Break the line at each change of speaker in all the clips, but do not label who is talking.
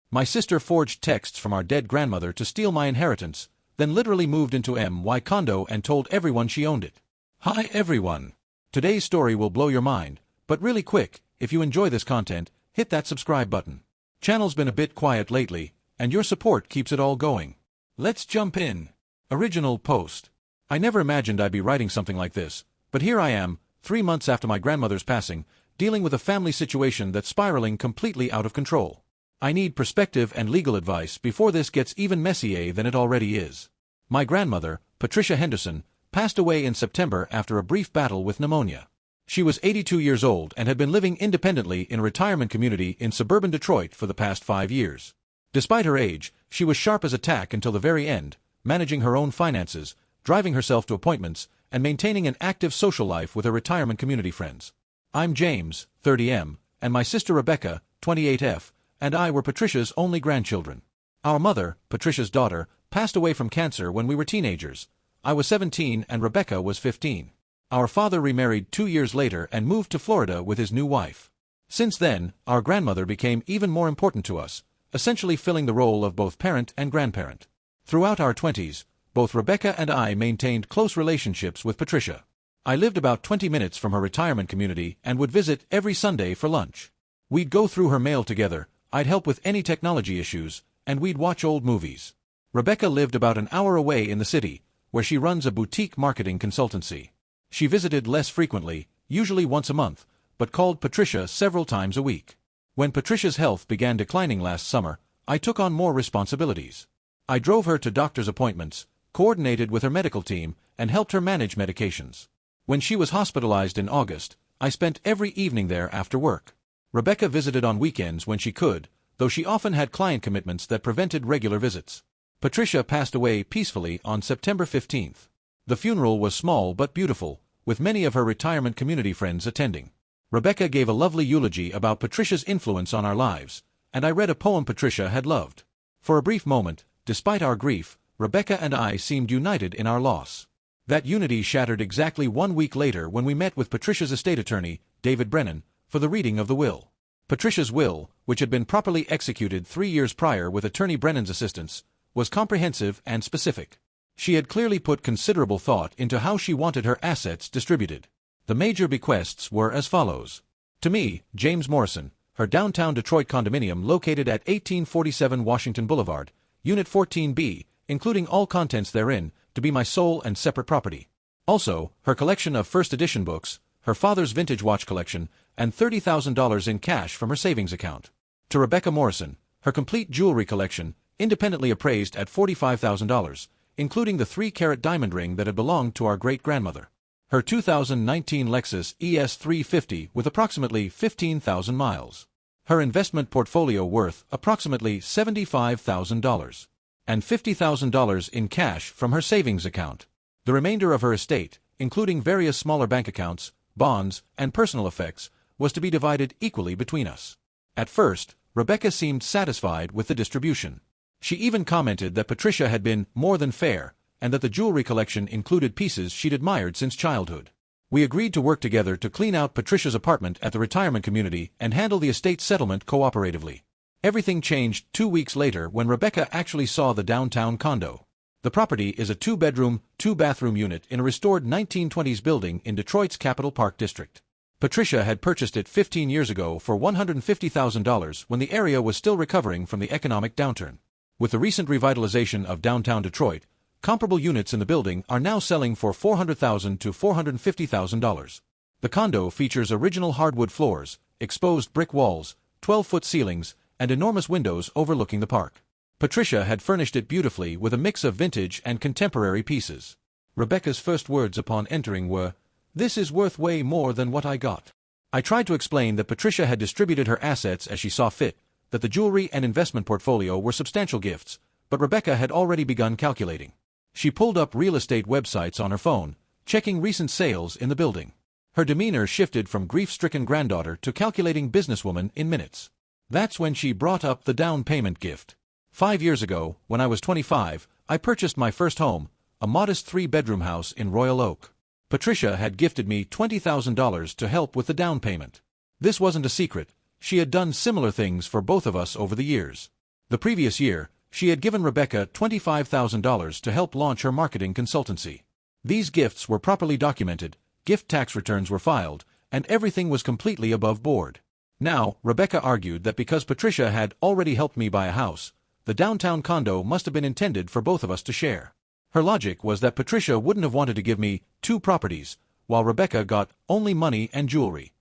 My sister forged texts from our dead grandmother to steal my inheritance, then literally moved into my condo and told everyone she owned it. Hi everyone! Today's story will blow your mind, but really quick, if you enjoy this content, hit that subscribe button. Channel's been a bit quiet lately, and your support keeps it all going. Let's jump in. Original post. I never imagined I'd be writing something like this, but here I am, 3 months after my grandmother's passing, dealing with a family situation that's spiraling completely out of control. I need perspective and legal advice before this gets even messier than it already is. My grandmother, Patricia Henderson, passed away in September after a brief battle with pneumonia. She was 82 years old and had been living independently in a retirement community in suburban Detroit for the past 5 years. Despite her age, she was sharp as a tack until the very end, managing her own finances, driving herself to appointments, and maintaining an active social life with her retirement community friends. I'm James, 30M, and my sister Rebecca, 28F, and I were Patricia's only grandchildren. Our mother, Patricia's daughter, passed away from cancer when we were teenagers. I was 17 and Rebecca was 15. Our father remarried 2 years later and moved to Florida with his new wife. Since then, our grandmother became even more important to us, essentially filling the role of both parent and grandparent. Throughout our 20s, both Rebecca and I maintained close relationships with Patricia. I lived about 20 minutes from her retirement community and would visit every Sunday for lunch. We'd go through her mail together, I'd help with any technology issues, and we'd watch old movies. Rebecca lived about an hour away in the city, where she runs a boutique marketing consultancy. She visited less frequently, usually once a month, but called Patricia several times a week. When Patricia's health began declining last summer, I took on more responsibilities. I drove her to doctor's appointments, coordinated with her medical team, and helped her manage medications. When she was hospitalized in August, I spent every evening there after work. Rebecca visited on weekends when she could, though she often had client commitments that prevented regular visits. Patricia passed away peacefully on September 15th. The funeral was small but beautiful, with many of her retirement community friends attending. Rebecca gave a lovely eulogy about Patricia's influence on our lives, and I read a poem Patricia had loved. For a brief moment, despite our grief, Rebecca and I seemed united in our loss. That unity shattered exactly 1 week later when we met with Patricia's estate attorney, David Brennan, for the reading of the will. Patricia's will, which had been properly executed 3 years prior with attorney Brennan's assistance, was comprehensive and specific. She had clearly put considerable thought into how she wanted her assets distributed. The major bequests were as follows. To me, James Morrison, her downtown Detroit condominium located at 1847 Washington Boulevard, Unit 14B, including all contents therein, to be my sole and separate property. Also, her collection of first edition books, her father's vintage watch collection, and $30,000 in cash from her savings account. To Rebecca Morrison, her complete jewelry collection, independently appraised at $45,000, including the 3-carat diamond ring that had belonged to our great-grandmother. Her 2019 Lexus ES350 with approximately 15,000 miles. Her investment portfolio worth approximately $75,000. And $50,000 in cash from her savings account. The remainder of her estate, including various smaller bank accounts, bonds, and personal effects, was to be divided equally between us. At first, Rebecca seemed satisfied with the distribution. She even commented that Patricia had been more than fair, and that the jewelry collection included pieces she'd admired since childhood. We agreed to work together to clean out Patricia's apartment at the retirement community and handle the estate settlement cooperatively. Everything changed 2 weeks later when Rebecca actually saw the downtown condo. The property is a 2-bedroom, 2-bathroom unit in a restored 1920s building in Detroit's Capitol Park district. Patricia had purchased it 15 years ago for $150,000 when the area was still recovering from the economic downturn. With the recent revitalization of downtown Detroit, comparable units in the building are now selling for $400,000 to $450,000. The condo features original hardwood floors, exposed brick walls, 12-foot ceilings, and enormous windows overlooking the park. Patricia had furnished it beautifully with a mix of vintage and contemporary pieces. Rebecca's first words upon entering were, "This is worth way more than what I got." I tried to explain that Patricia had distributed her assets as she saw fit, that the jewelry and investment portfolio were substantial gifts, but Rebecca had already begun calculating. She pulled up real estate websites on her phone, checking recent sales in the building. Her demeanor shifted from grief-stricken granddaughter to calculating businesswoman in minutes. That's when she brought up the down payment gift. 5 years ago, when I was 25, I purchased my first home, a modest 3-bedroom house in Royal Oak. Patricia had gifted me $20,000 to help with the down payment. This wasn't a secret. She had done similar things for both of us over the years. The previous year, she had given Rebecca $25,000 to help launch her marketing consultancy. These gifts were properly documented, gift tax returns were filed, and everything was completely above board. Now, Rebecca argued that because Patricia had already helped me buy a house, the downtown condo must have been intended for both of us to share. Her logic was that Patricia wouldn't have wanted to give me 2 properties, while Rebecca got only money and jewelry.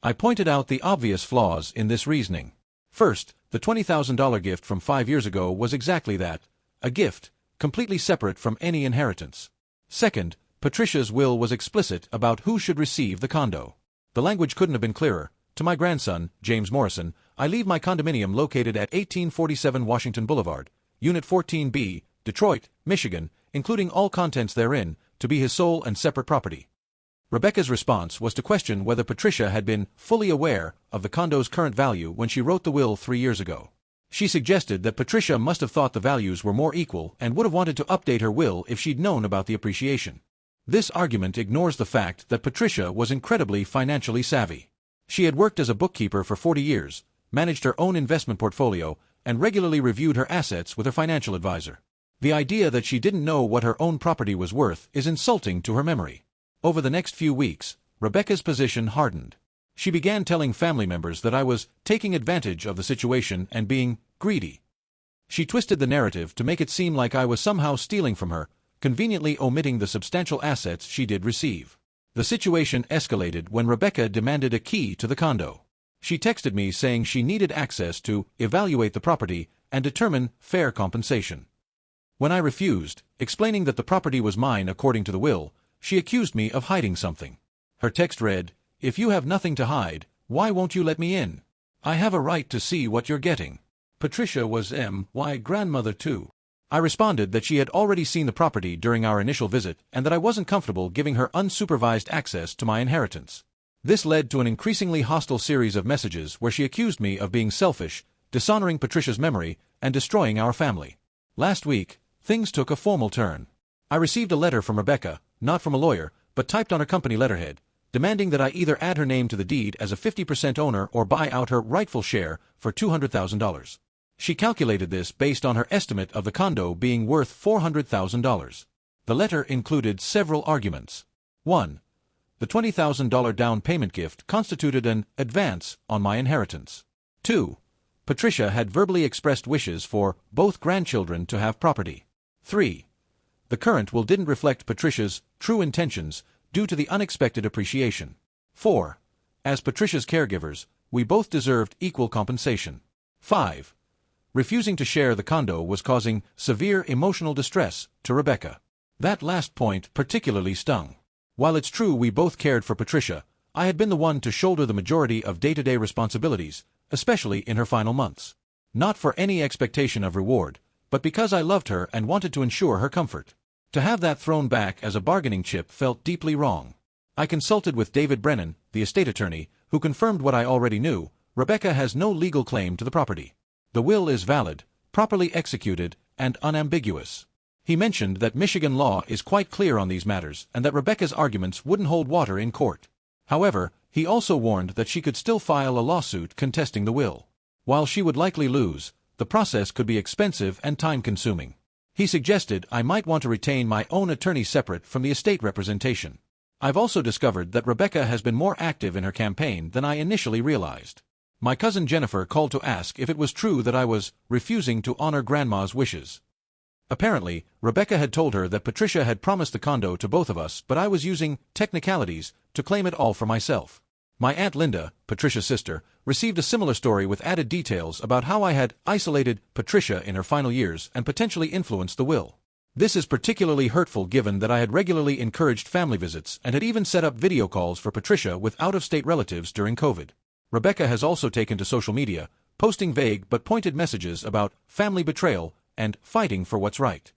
I pointed out the obvious flaws in this reasoning. First, the $20,000 gift from 5 years ago was exactly that, a gift, completely separate from any inheritance. Second, Patricia's will was explicit about who should receive the condo. The language couldn't have been clearer. To my grandson, James Morrison, I leave my condominium located at 1847 Washington Boulevard, Unit 14B, Detroit, Michigan, including all contents therein, to be his sole and separate property. Rebecca's response was to question whether Patricia had been fully aware of the condo's current value when she wrote the will 3 years ago. She suggested that Patricia must have thought the values were more equal and would have wanted to update her will if she'd known about the appreciation. This argument ignores the fact that Patricia was incredibly financially savvy. She had worked as a bookkeeper for 40 years, managed her own investment portfolio, and regularly reviewed her assets with her financial advisor. The idea that she didn't know what her own property was worth is insulting to her memory. Over the next few weeks, Rebecca's position hardened. She began telling family members that I was taking advantage of the situation and being greedy. She twisted the narrative to make it seem like I was somehow stealing from her, conveniently omitting the substantial assets she did receive. The situation escalated when Rebecca demanded a key to the condo. She texted me saying she needed access to evaluate the property and determine fair compensation. When I refused, explaining that the property was mine according to the will, she accused me of hiding something. Her text read, "If you have nothing to hide, why won't you let me in? I have a right to see what you're getting." Patricia was my grandmother too. I responded that she had already seen the property during our initial visit and that I wasn't comfortable giving her unsupervised access to my inheritance. This led to an increasingly hostile series of messages where she accused me of being selfish, dishonoring Patricia's memory, and destroying our family. Last week, things took a formal turn. I received a letter from Rebecca, not from a lawyer, but typed on her company letterhead, demanding that I either add her name to the deed as a 50% owner or buy out her rightful share for $200,000. She calculated this based on her estimate of the condo being worth $400,000. The letter included several arguments. 1. The $20,000 down payment gift constituted an advance on my inheritance. 2. Patricia had verbally expressed wishes for both grandchildren to have property. 3. The current will didn't reflect Patricia's true intentions due to the unexpected appreciation. 4. As Patricia's caregivers, we both deserved equal compensation. 5. Refusing to share the condo was causing severe emotional distress to Rebecca. That last point particularly stung. While it's true we both cared for Patricia, I had been the one to shoulder the majority of day-to-day responsibilities, especially in her final months. Not for any expectation of reward, but because I loved her and wanted to ensure her comfort. To have that thrown back as a bargaining chip felt deeply wrong. I consulted with David Brennan, the estate attorney, who confirmed what I already knew: Rebecca has no legal claim to the property. The will is valid, properly executed, and unambiguous. He mentioned that Michigan law is quite clear on these matters and that Rebecca's arguments wouldn't hold water in court. However, he also warned that she could still file a lawsuit contesting the will. While she would likely lose, the process could be expensive and time-consuming. He suggested I might want to retain my own attorney separate from the estate representation. I've also discovered that Rebecca has been more active in her campaign than I initially realized. My cousin Jennifer called to ask if it was true that I was refusing to honor Grandma's wishes. Apparently, Rebecca had told her that Patricia had promised the condo to both of us, but I was using technicalities to claim it all for myself. My Aunt Linda, Patricia's sister, received a similar story with added details about how I had isolated Patricia in her final years and potentially influenced the will. This is particularly hurtful given that I had regularly encouraged family visits and had even set up video calls for Patricia with out-of-state relatives during COVID. Rebecca has also taken to social media, posting vague but pointed messages about family betrayal and fighting for what's right.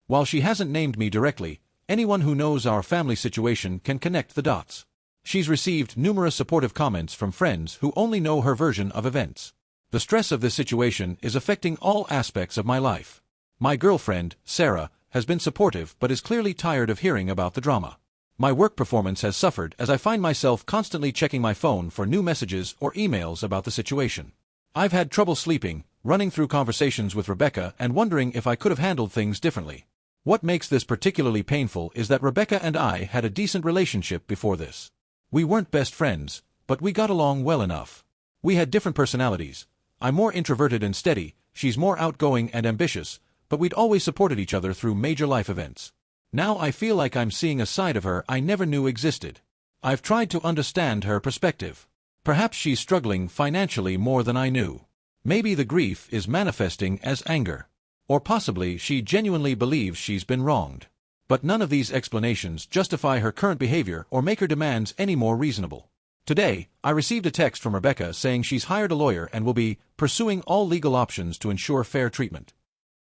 While she hasn't named me directly, anyone who knows our family situation can connect the dots. She's received numerous supportive comments from friends who only know her version of events. The stress of this situation is affecting all aspects of my life. My girlfriend, Sarah, has been supportive but is clearly tired of hearing about the drama. My work performance has suffered as I find myself constantly checking my phone for new messages or emails about the situation. I've had trouble sleeping, running through conversations with Rebecca and wondering if I could have handled things differently. What makes this particularly painful is that Rebecca and I had a decent relationship before this. We weren't best friends, but we got along well enough. We had different personalities. I'm more introverted and steady, she's more outgoing and ambitious, but we'd always supported each other through major life events. Now I feel like I'm seeing a side of her I never knew existed. I've tried to understand her perspective. Perhaps she's struggling financially more than I knew. Maybe the grief is manifesting as anger. Or possibly she genuinely believes she's been wronged. But none of these explanations justify her current behavior or make her demands any more reasonable. Today, I received a text from Rebecca saying she's hired a lawyer and will be pursuing all legal options to ensure fair treatment.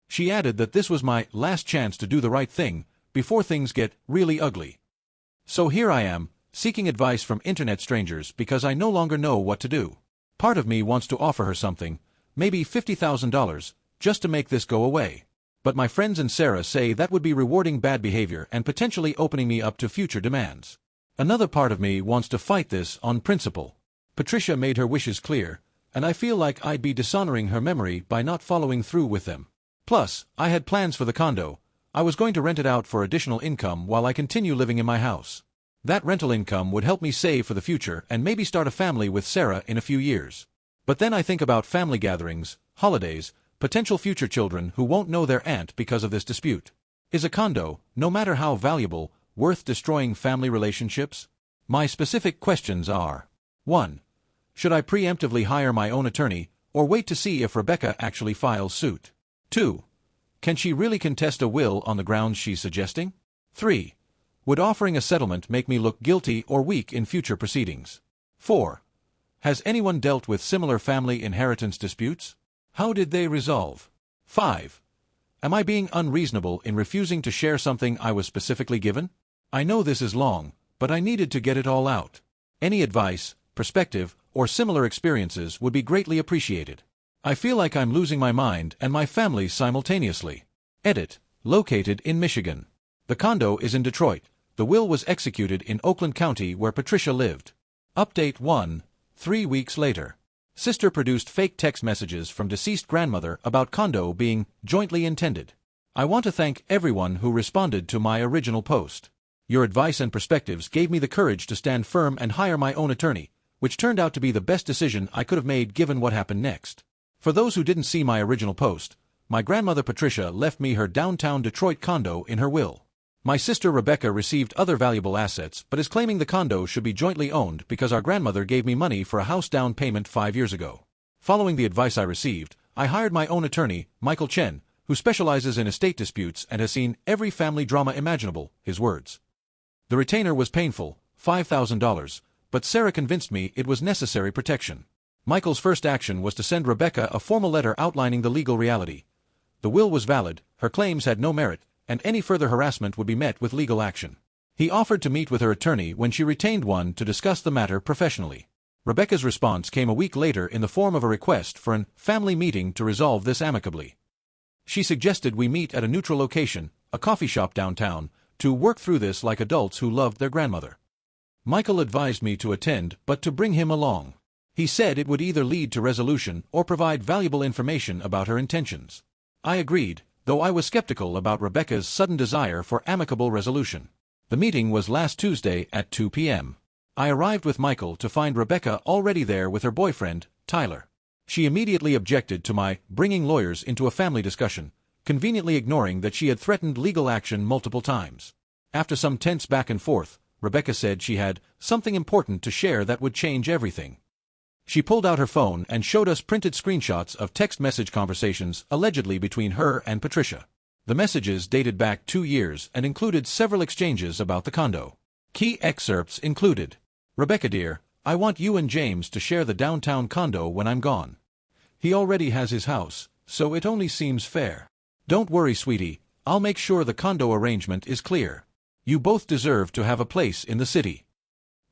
She added that this was my last chance to do the right thing before things get really ugly. So here I am, seeking advice from internet strangers because I no longer know what to do. Part of me wants to offer her something, maybe $50,000, just to make this go away. But my friends and Sarah say that would be rewarding bad behavior and potentially opening me up to future demands. Another part of me wants to fight this on principle. Patricia made her wishes clear, and I feel like I'd be dishonoring her memory by not following through with them. Plus, I had plans for the condo. I was going to rent it out for additional income while I continue living in my house. That rental income would help me save for the future and maybe start a family with Sarah in a few years. But then I think about family gatherings, holidays, potential future children who won't know their aunt because of this dispute. Is a condo, no matter how valuable, worth destroying family relationships? My specific questions are: 1. Should I preemptively hire my own attorney, or wait to see if Rebecca actually files suit? 2. Can she really contest a will on the grounds she's suggesting? 3. Would offering a settlement make me look guilty or weak in future proceedings? 4. Has anyone dealt with similar family inheritance disputes? How did they resolve? 5. Am I being unreasonable in refusing to share something I was specifically given? I know this is long, but I needed to get it all out. Any advice, perspective, or similar experiences would be greatly appreciated. I feel like I'm losing my mind and my family simultaneously. Edit. Located in Michigan. The condo is in Detroit. The will was executed in Oakland County where Patricia lived. Update 1. 3 weeks later. Sister produced fake text messages from deceased grandmother about condo being jointly intended. I want to thank everyone who responded to my original post. Your advice and perspectives gave me the courage to stand firm and hire my own attorney, which turned out to be the best decision I could have made given what happened next. For those who didn't see my original post, my grandmother Patricia left me her downtown Detroit condo in her will. My sister Rebecca received other valuable assets but is claiming the condo should be jointly owned because our grandmother gave me money for a house down payment 5 years ago. Following the advice I received, I hired my own attorney, Michael Chen, who specializes in estate disputes and has seen every family drama imaginable, his words. The retainer was painful, $5,000, but Sarah convinced me it was necessary protection. Michael's first action was to send Rebecca a formal letter outlining the legal reality. The will was valid, her claims had no merit, and any further harassment would be met with legal action. He offered to meet with her attorney when she retained one to discuss the matter professionally. Rebecca's response came a week later in the form of a request for an family meeting to resolve this amicably. She suggested we meet at a neutral location, a coffee shop downtown, to work through this like adults who loved their grandmother. Michael advised me to attend but to bring him along. He said it would either lead to resolution or provide valuable information about her intentions. I agreed, though I was skeptical about Rebecca's sudden desire for amicable resolution. The meeting was last Tuesday at 2 p.m. I arrived with Michael to find Rebecca already there with her boyfriend, Tyler. She immediately objected to my bringing lawyers into a family discussion, conveniently ignoring that she had threatened legal action multiple times. After some tense back and forth, Rebecca said she had something important to share that would change everything. She pulled out her phone and showed us printed screenshots of text message conversations allegedly between her and Patricia. The messages dated back 2 years and included several exchanges about the condo. Key excerpts included: Rebecca dear, I want you and James to share the downtown condo when I'm gone. He already has his house, so it only seems fair. Don't worry, sweetie, I'll make sure the condo arrangement is clear. You both deserve to have a place in the city.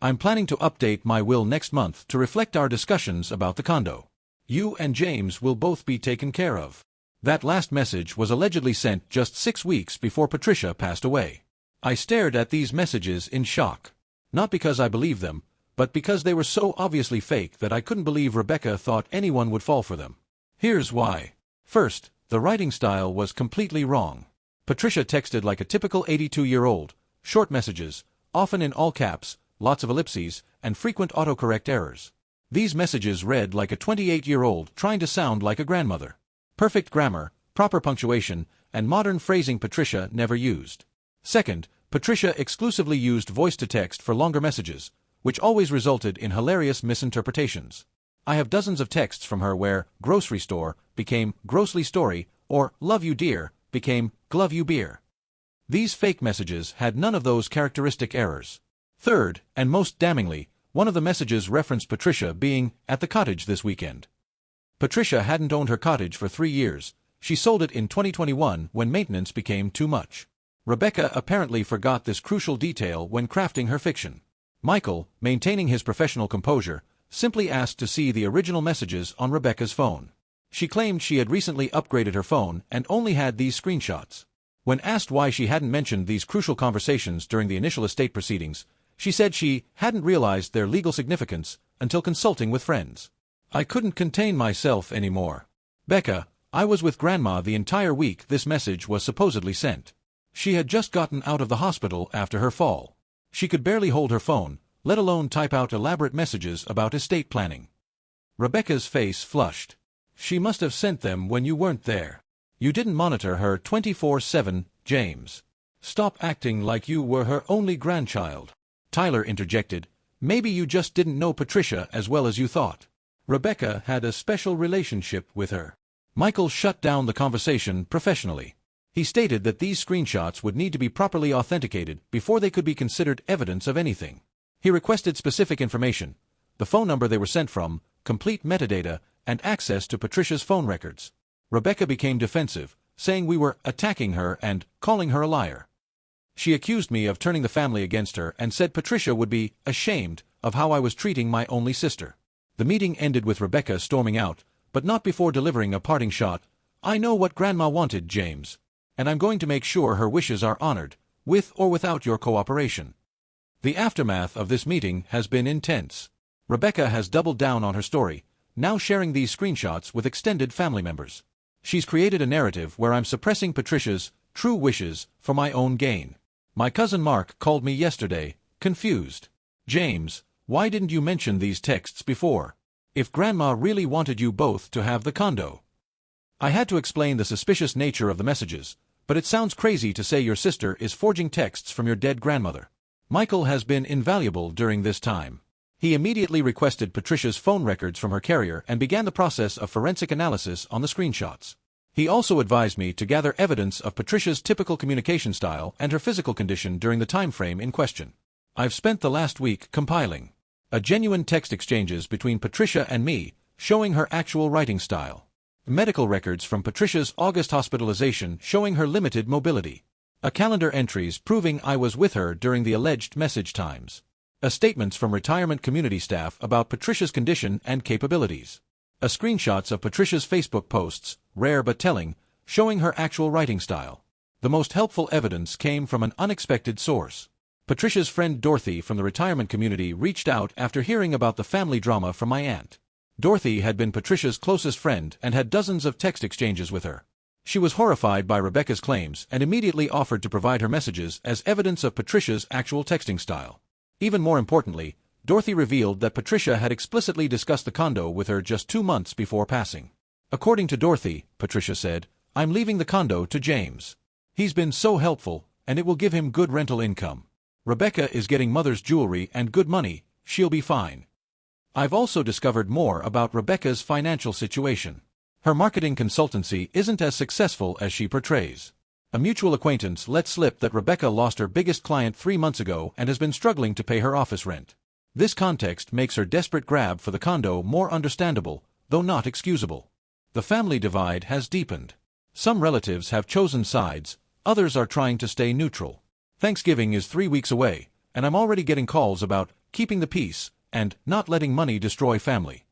I'm planning to update my will next month to reflect our discussions about the condo. You and James will both be taken care of. That last message was allegedly sent just 6 weeks before Patricia passed away. I stared at these messages in shock. Not because I believed them, but because they were so obviously fake that I couldn't believe Rebecca thought anyone would fall for them. Here's why. First, the writing style was completely wrong. Patricia texted like a typical 82-year-old, short messages, often in all caps, lots of ellipses, and frequent autocorrect errors. These messages read like a 28-year-old trying to sound like a grandmother. Perfect grammar, proper punctuation, and modern phrasing Patricia never used. Second, Patricia exclusively used voice-to-text for longer messages, which always resulted in hilarious misinterpretations. I have dozens of texts from her where grocery store became grossly story or love you dear became glove you beer. These fake messages had none of those characteristic errors. Third, and most damningly, one of the messages referenced Patricia being at the cottage this weekend. Patricia hadn't owned her cottage for 3 years. She sold it in 2021 when maintenance became too much. Rebecca apparently forgot this crucial detail when crafting her fiction. Michael, maintaining his professional composure, simply asked to see the original messages on Rebecca's phone. She claimed she had recently upgraded her phone and only had these screenshots. When asked why she hadn't mentioned these crucial conversations during the initial estate proceedings, she said she hadn't realized their legal significance until consulting with friends. I couldn't contain myself anymore. Becca, I was with Grandma the entire week this message was supposedly sent. She had just gotten out of the hospital after her fall. She could barely hold her phone, let alone type out elaborate messages about estate planning. Rebecca's face flushed. She must have sent them when you weren't there. You didn't monitor her 24/7, James. Stop acting like you were her only grandchild. Tyler interjected, maybe you just didn't know Patricia as well as you thought. Rebecca had a special relationship with her. Michael shut down the conversation professionally. He stated that these screenshots would need to be properly authenticated before they could be considered evidence of anything. He requested specific information, the phone number they were sent from, complete metadata, and access to Patricia's phone records. Rebecca became defensive, saying we were attacking her and calling her a liar. She accused me of turning the family against her and said Patricia would be ashamed of how I was treating my only sister. The meeting ended with Rebecca storming out, but not before delivering a parting shot. I know what Grandma wanted, James, and I'm going to make sure her wishes are honored, with or without your cooperation. The aftermath of this meeting has been intense. Rebecca has doubled down on her story, now sharing these screenshots with extended family members. She's created a narrative where I'm suppressing Patricia's true wishes for my own gain. My cousin Mark called me yesterday, confused. James, why didn't you mention these texts before? If Grandma really wanted you both to have the condo. I had to explain the suspicious nature of the messages, but it sounds crazy to say your sister is forging texts from your dead grandmother. Michael has been invaluable during this time. He immediately requested Patricia's phone records from her carrier and began the process of forensic analysis on the screenshots. He also advised me to gather evidence of Patricia's typical communication style and her physical condition during the time frame in question. I've spent the last week compiling a genuine text exchanges between Patricia and me, showing her actual writing style. Medical records from Patricia's August hospitalization showing her limited mobility. A calendar entries proving I was with her during the alleged message times. Statements from retirement community staff about Patricia's condition and capabilities. Screenshots of Patricia's Facebook posts, rare but telling, showing her actual writing style. The most helpful evidence came from an unexpected source. Patricia's friend Dorothy from the retirement community reached out after hearing about the family drama from my aunt. Dorothy had been Patricia's closest friend and had dozens of text exchanges with her. She was horrified by Rebecca's claims and immediately offered to provide her messages as evidence of Patricia's actual texting style. Even more importantly, Dorothy revealed that Patricia had explicitly discussed the condo with her just 2 months before passing. According to Dorothy, Patricia said, I'm leaving the condo to James. He's been so helpful, and it will give him good rental income. Rebecca is getting mother's jewelry and good money, she'll be fine. I've also discovered more about Rebecca's financial situation. Her marketing consultancy isn't as successful as she portrays. A mutual acquaintance let slip that Rebecca lost her biggest client 3 months ago and has been struggling to pay her office rent. This context makes her desperate grab for the condo more understandable, though not excusable. The family divide has deepened. Some relatives have chosen sides, others are trying to stay neutral. Thanksgiving is 3 weeks away, and I'm already getting calls about keeping the peace and not letting money destroy family.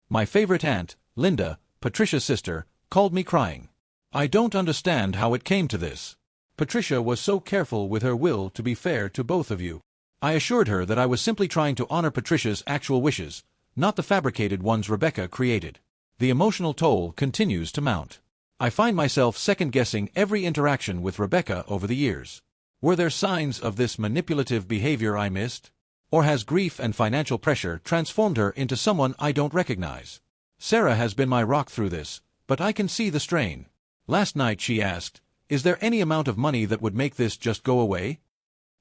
My favorite aunt, Linda, Patricia's sister, called me crying. I don't understand how it came to this. Patricia was so careful with her will to be fair to both of you. I assured her that I was simply trying to honor Patricia's actual wishes, not the fabricated ones Rebecca created. The emotional toll continues to mount. I find myself second-guessing every interaction with Rebecca over the years. Were there signs of this manipulative behavior I missed? Or has grief and financial pressure transformed her into someone I don't recognize? Sarah has been my rock through this, but I can see the strain. Last night she asked, "Is there any amount of money that would make this just go away?"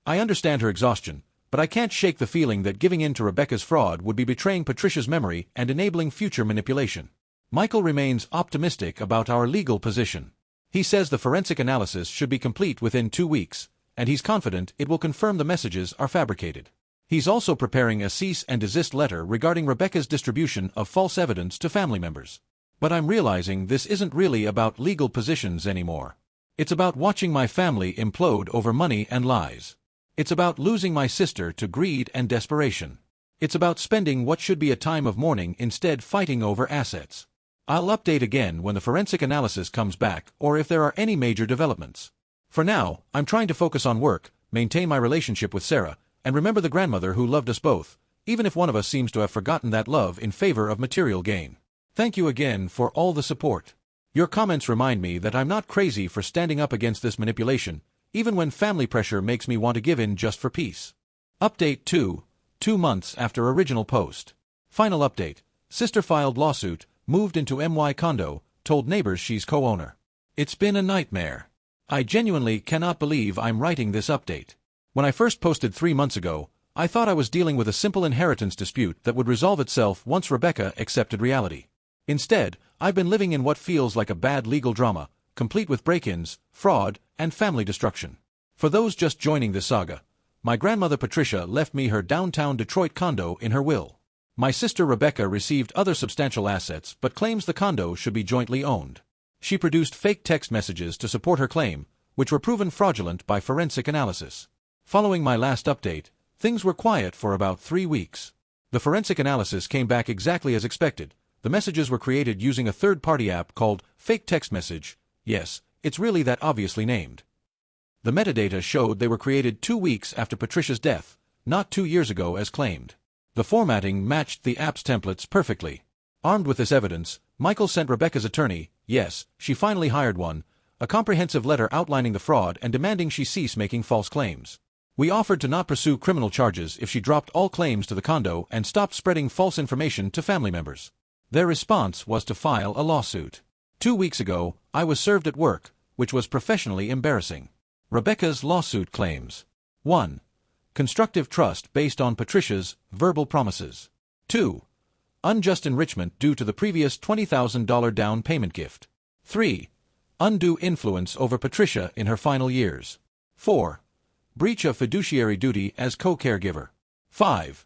I understand her exhaustion, but I can't shake the feeling that giving in to Rebecca's fraud would be betraying Patricia's memory and enabling future manipulation. Michael remains optimistic about our legal position. He says the forensic analysis should be complete within 2 weeks, and he's confident it will confirm the messages are fabricated. He's also preparing a cease and desist letter regarding Rebecca's distribution of false evidence to family members. But I'm realizing this isn't really about legal positions anymore. It's about watching my family implode over money and lies. It's about losing my sister to greed and desperation. It's about spending what should be a time of mourning instead fighting over assets. I'll update again when the forensic analysis comes back or if there are any major developments. For now, I'm trying to focus on work, maintain my relationship with Sarah, and remember the grandmother who loved us both, even if one of us seems to have forgotten that love in favor of material gain. Thank you again for all the support. Your comments remind me that I'm not crazy for standing up against this manipulation, even when family pressure makes me want to give in just for peace. Update 2. 2 months after original post. Final update. Sister filed lawsuit, moved into Condo, told neighbors she's co-owner. It's been a nightmare. I genuinely cannot believe I'm writing this update. When I first posted 3 months ago, I thought I was dealing with a simple inheritance dispute that would resolve itself once Rebecca accepted reality. Instead, I've been living in what feels like a bad legal drama, complete with break-ins, fraud, and family destruction. For those just joining this saga, my grandmother Patricia left me her downtown Detroit condo in her will. My sister Rebecca received other substantial assets but claims the condo should be jointly owned. She produced fake text messages to support her claim, which were proven fraudulent by forensic analysis. Following my last update, things were quiet for about 3 weeks. The forensic analysis came back exactly as expected. The messages were created using a third-party app called Fake Text Message. Yes, it's really that obviously named. The metadata showed they were created 2 weeks after Patricia's death, not 2 years ago as claimed. The formatting matched the app's templates perfectly. Armed with this evidence, Michael sent Rebecca's attorney, yes, she finally hired one, a comprehensive letter outlining the fraud and demanding she cease making false claims. We offered to not pursue criminal charges if she dropped all claims to the condo and stopped spreading false information to family members. Their response was to file a lawsuit. 2 weeks ago, I was served at work, which was professionally embarrassing. Rebecca's lawsuit claims. 1. Constructive trust based on Patricia's verbal promises. 2. Unjust enrichment due to the previous $20,000 down payment gift. 3. Undue influence over Patricia in her final years. 4. Breach of fiduciary duty as co-caregiver. 5.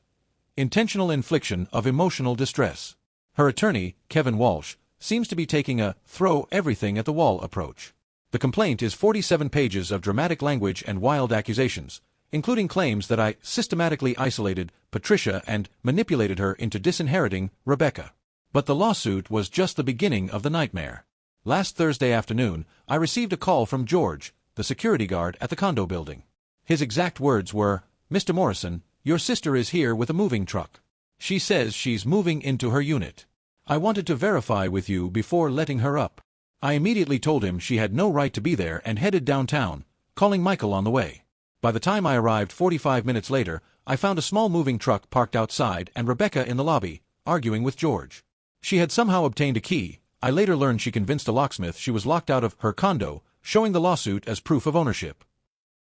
Intentional infliction of emotional distress. Her attorney, Kevin Walsh, seems to be taking a throw everything at the wall approach. The complaint is 47 pages of dramatic language and wild accusations, including claims that I systematically isolated Patricia and manipulated her into disinheriting Rebecca. But the lawsuit was just the beginning of the nightmare. Last Thursday afternoon, I received a call from George, the security guard at the condo building. His exact words were, "Mr. Morrison, your sister is here with a moving truck. She says she's moving into her unit. I wanted to verify with you before letting her up." I immediately told him she had no right to be there and headed downtown, calling Michael on the way. By the time I arrived 45 minutes later, I found a small moving truck parked outside and Rebecca in the lobby, arguing with George. She had somehow obtained a key. I later learned she convinced a locksmith she was locked out of her condo, showing the lawsuit as proof of ownership.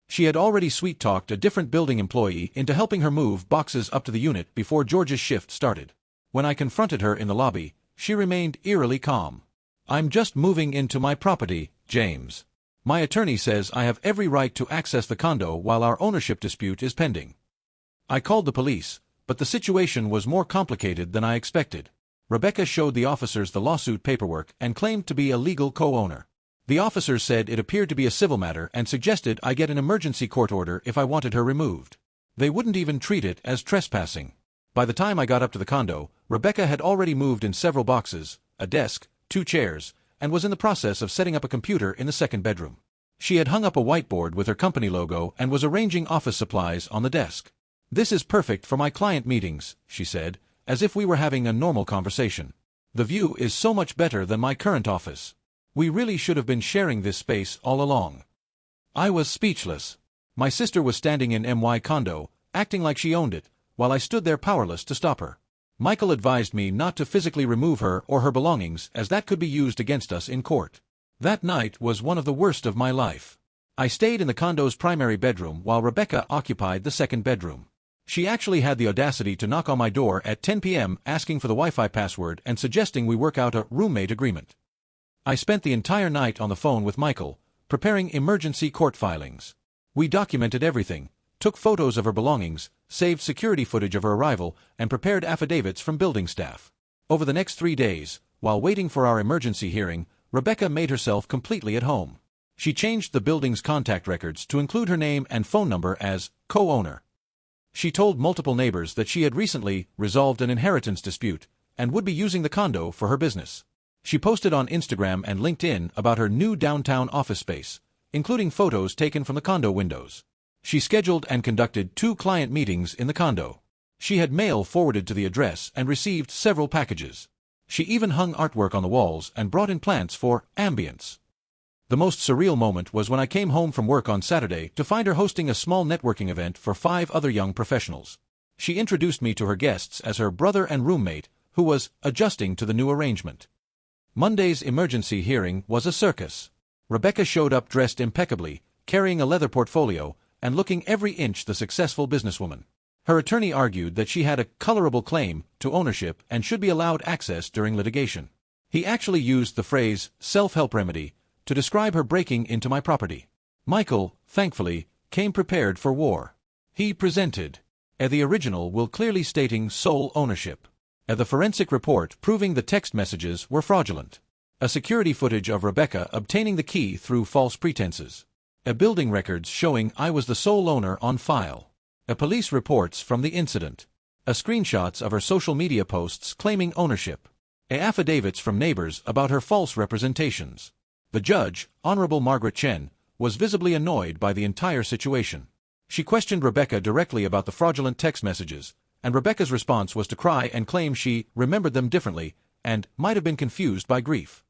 She had already sweet-talked a different building employee into helping her move boxes up to the unit before George's shift started. When I confronted her in the lobby, she remained eerily calm. "I'm just moving into my property, James. My attorney says I have every right to access the condo while our ownership dispute is pending." I called the police, but the situation was more complicated than I expected. Rebecca showed the officers the lawsuit paperwork and claimed to be a legal co-owner. The officers said it appeared to be a civil matter and suggested I get an emergency court order if I wanted her removed. They wouldn't even treat it as trespassing. By the time I got up to the condo, Rebecca had already moved in several boxes, a desk, 2 chairs, and was in the process of setting up a computer in the second bedroom. She had hung up a whiteboard with her company logo and was arranging office supplies on the desk. "This is perfect for my client meetings," she said, as if we were having a normal conversation. The view is so much better than my current office. We really should have been sharing this space all along." I was speechless. My sister was standing in my condo, acting like she owned it, while I stood there powerless to stop her. Michael advised me not to physically remove her or her belongings, as that could be used against us in court. That night was one of the worst of my life. I stayed in the condo's primary bedroom while Rebecca occupied the second bedroom. She actually had the audacity to knock on my door at 10 p.m. asking for the Wi-Fi password and suggesting we work out a roommate agreement. I spent the entire night on the phone with Michael, preparing emergency court filings. We documented everything, took photos of her belongings, saved security footage of her arrival, and prepared affidavits from building staff. Over the next 3 days, while waiting for our emergency hearing, Rebecca made herself completely at home. She changed the building's contact records to include her name and phone number as co-owner. She told multiple neighbors that she had recently resolved an inheritance dispute and would be using the condo for her business. She posted on Instagram and LinkedIn about her new downtown office space, including photos taken from the condo windows. She scheduled and conducted 2 client meetings in the condo. She had mail forwarded to the address and received several packages. She even hung artwork on the walls and brought in plants for ambience. The most surreal moment was when I came home from work on Saturday to find her hosting a small networking event for 5 other young professionals. She introduced me to her guests as her brother and roommate, who was adjusting to the new arrangement. Monday's emergency hearing was a circus. Rebecca showed up dressed impeccably, carrying a leather portfolio, and looking every inch the successful businesswoman. Her attorney argued that she had a colorable claim to ownership and should be allowed access during litigation. He actually used the phrase self-help remedy to describe her breaking into my property. Michael, thankfully, came prepared for war. He presented the original will clearly stating sole ownership, the forensic report proving the text messages were fraudulent, a security footage of Rebecca obtaining the key through false pretenses, a building records showing I was the sole owner on file, a police reports from the incident, a screenshots of her social media posts claiming ownership, a affidavits from neighbors about her false representations. The judge, Honorable Margaret Chen, was visibly annoyed by the entire situation. She questioned Rebecca directly about the fraudulent text messages, and Rebecca's response was to cry and claim she remembered them differently and might have been confused by grief.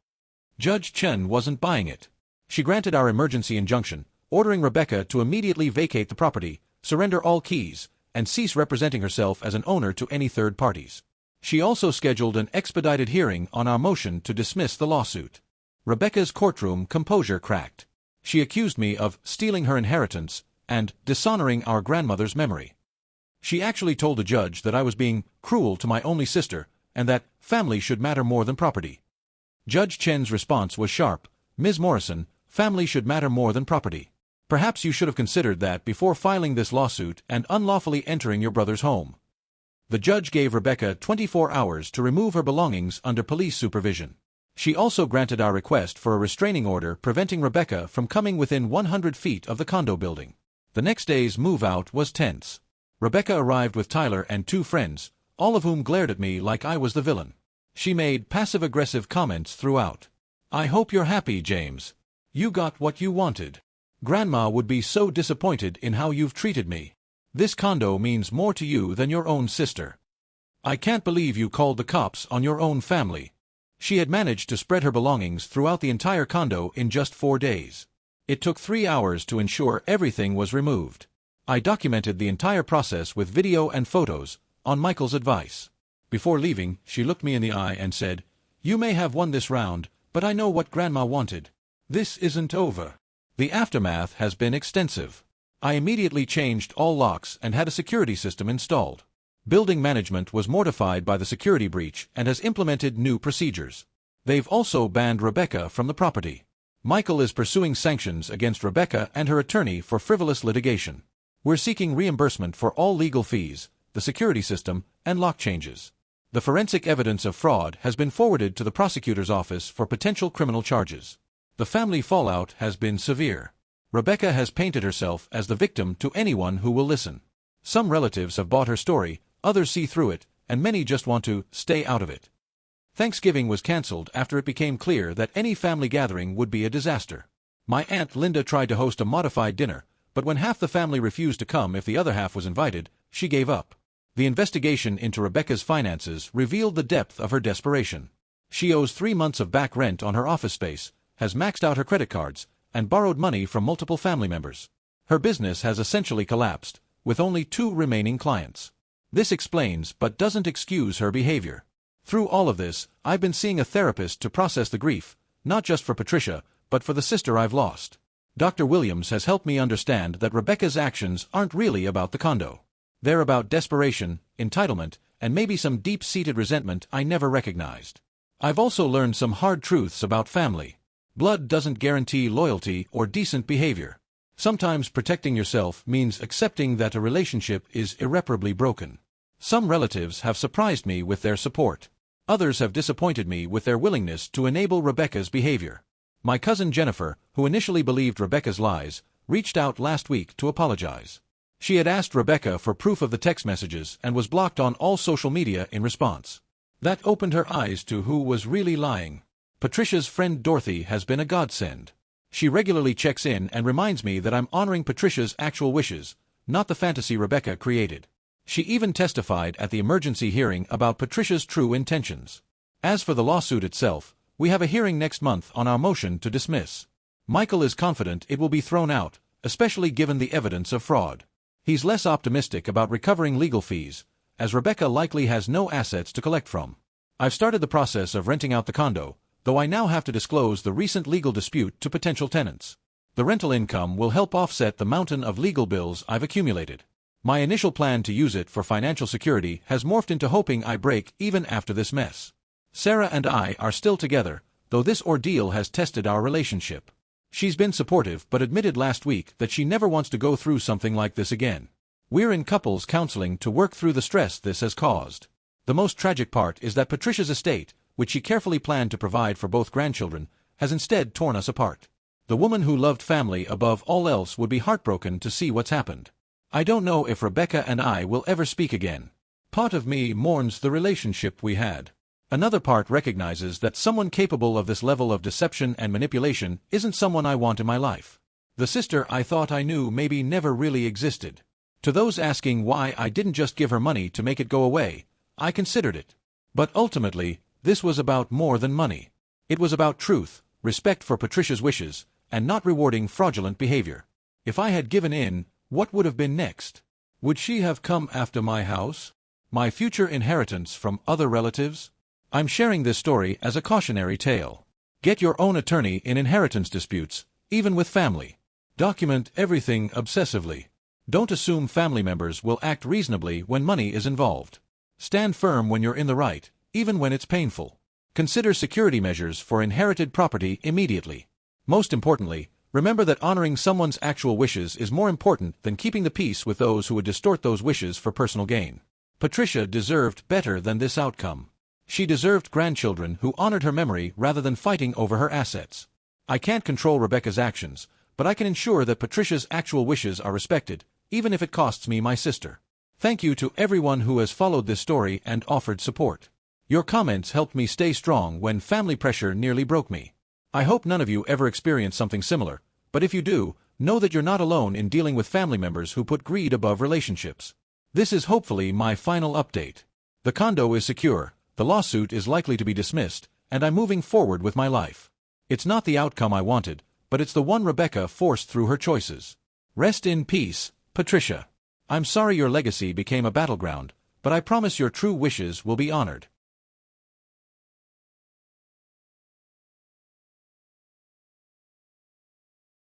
Judge Chen wasn't buying it. She granted our emergency injunction, ordering Rebecca to immediately vacate the property, surrender all keys, and cease representing herself as an owner to any third parties. She also scheduled an expedited hearing on our motion to dismiss the lawsuit. Rebecca's courtroom composure cracked. She accused me of stealing her inheritance and dishonoring our grandmother's memory. She actually told the judge that I was being cruel to my only sister and that family should matter more than property. Judge Chen's response was sharp. "Ms. Morrison, family should matter more than property. Perhaps you should have considered that before filing this lawsuit and unlawfully entering your brother's home." The judge gave Rebecca 24 hours to remove her belongings under police supervision. She also granted our request for a restraining order preventing Rebecca from coming within 100 feet of the condo building. The next day's move-out was tense. Rebecca arrived with Tyler and 2 friends, all of whom glared at me like I was the villain. She made passive-aggressive comments throughout. "I hope you're happy, James. You got what you wanted. Grandma would be so disappointed in how you've treated me. This condo means more to you than your own sister. I can't believe you called the cops on your own family." She had managed to spread her belongings throughout the entire condo in just 4 days. It took 3 hours to ensure everything was removed. I documented the entire process with video and photos, on Michael's advice. Before leaving, she looked me in the eye and said, "You may have won this round, but I know what Grandma wanted. This isn't over." The aftermath has been extensive. I immediately changed all locks and had a security system installed. Building management was mortified by the security breach and has implemented new procedures. They've also banned Rebecca from the property. Michael is pursuing sanctions against Rebecca and her attorney for frivolous litigation. We're seeking reimbursement for all legal fees, the security system, and lock changes. The forensic evidence of fraud has been forwarded to the prosecutor's office for potential criminal charges. The family fallout has been severe. Rebecca has painted herself as the victim to anyone who will listen. Some relatives have bought her story, others see through it, and many just want to stay out of it. Thanksgiving was cancelled after it became clear that any family gathering would be a disaster. My Aunt Linda tried to host a modified dinner, but when half the family refused to come if the other half was invited, she gave up. The investigation into Rebecca's finances revealed the depth of her desperation. She owes 3 months of back rent on her office space, has maxed out her credit cards, and borrowed money from multiple family members. Her business has essentially collapsed, with only 2 remaining clients. This explains but doesn't excuse her behavior. Through all of this, I've been seeing a therapist to process the grief, not just for Patricia, but for the sister I've lost. Dr. Williams has helped me understand that Rebecca's actions aren't really about the condo. They're about desperation, entitlement, and maybe some deep-seated resentment I never recognized. I've also learned some hard truths about family. Blood doesn't guarantee loyalty or decent behavior. Sometimes protecting yourself means accepting that a relationship is irreparably broken. Some relatives have surprised me with their support. Others have disappointed me with their willingness to enable Rebecca's behavior. My cousin Jennifer, who initially believed Rebecca's lies, reached out last week to apologize. She had asked Rebecca for proof of the text messages and was blocked on all social media in response. That opened her eyes to who was really lying. Patricia's friend Dorothy has been a godsend. She regularly checks in and reminds me that I'm honoring Patricia's actual wishes, not the fantasy Rebecca created. She even testified at the emergency hearing about Patricia's true intentions. As for the lawsuit itself, we have a hearing next month on our motion to dismiss. Michael is confident it will be thrown out, especially given the evidence of fraud. He's less optimistic about recovering legal fees, as Rebecca likely has no assets to collect from. I've started the process of renting out the condo, though I now have to disclose the recent legal dispute to potential tenants. The rental income will help offset the mountain of legal bills I've accumulated. My initial plan to use it for financial security has morphed into hoping I break even after this mess. Sarah and I are still together, though this ordeal has tested our relationship. She's been supportive but admitted last week that she never wants to go through something like this again. We're in couples counseling to work through the stress this has caused. The most tragic part is that Patricia's estate, which she carefully planned to provide for both grandchildren, has instead torn us apart. The woman who loved family above all else would be heartbroken to see what's happened. I don't know if Rebecca and I will ever speak again. Part of me mourns the relationship we had. Another part recognizes that someone capable of this level of deception and manipulation isn't someone I want in my life. The sister I thought I knew maybe never really existed. To those asking why I didn't just give her money to make it go away, I considered it. But ultimately, this was about more than money. It was about truth, respect for Patricia's wishes, and not rewarding fraudulent behavior. If I had given in, what would have been next? Would she have come after my house? My future inheritance from other relatives? I'm sharing this story as a cautionary tale. Get your own attorney in inheritance disputes, even with family. Document everything obsessively. Don't assume family members will act reasonably when money is involved. Stand firm when you're in the right, even when it's painful. Consider security measures for inherited property immediately. Most importantly, remember that honoring someone's actual wishes is more important than keeping the peace with those who would distort those wishes for personal gain. Patricia deserved better than this outcome. She deserved grandchildren who honored her memory rather than fighting over her assets. I can't control Rebecca's actions, but I can ensure that Patricia's actual wishes are respected, even if it costs me my sister. Thank you to everyone who has followed this story and offered support. Your comments helped me stay strong when family pressure nearly broke me. I hope none of you ever experience something similar, but if you do, know that you're not alone in dealing with family members who put greed above relationships. This is hopefully my final update. The condo is secure, the lawsuit is likely to be dismissed, and I'm moving forward with my life. It's not the outcome I wanted, but it's the one Rebecca forced through her choices. Rest in peace, Patricia. I'm sorry your legacy became a battleground, but I promise your true wishes will be honored.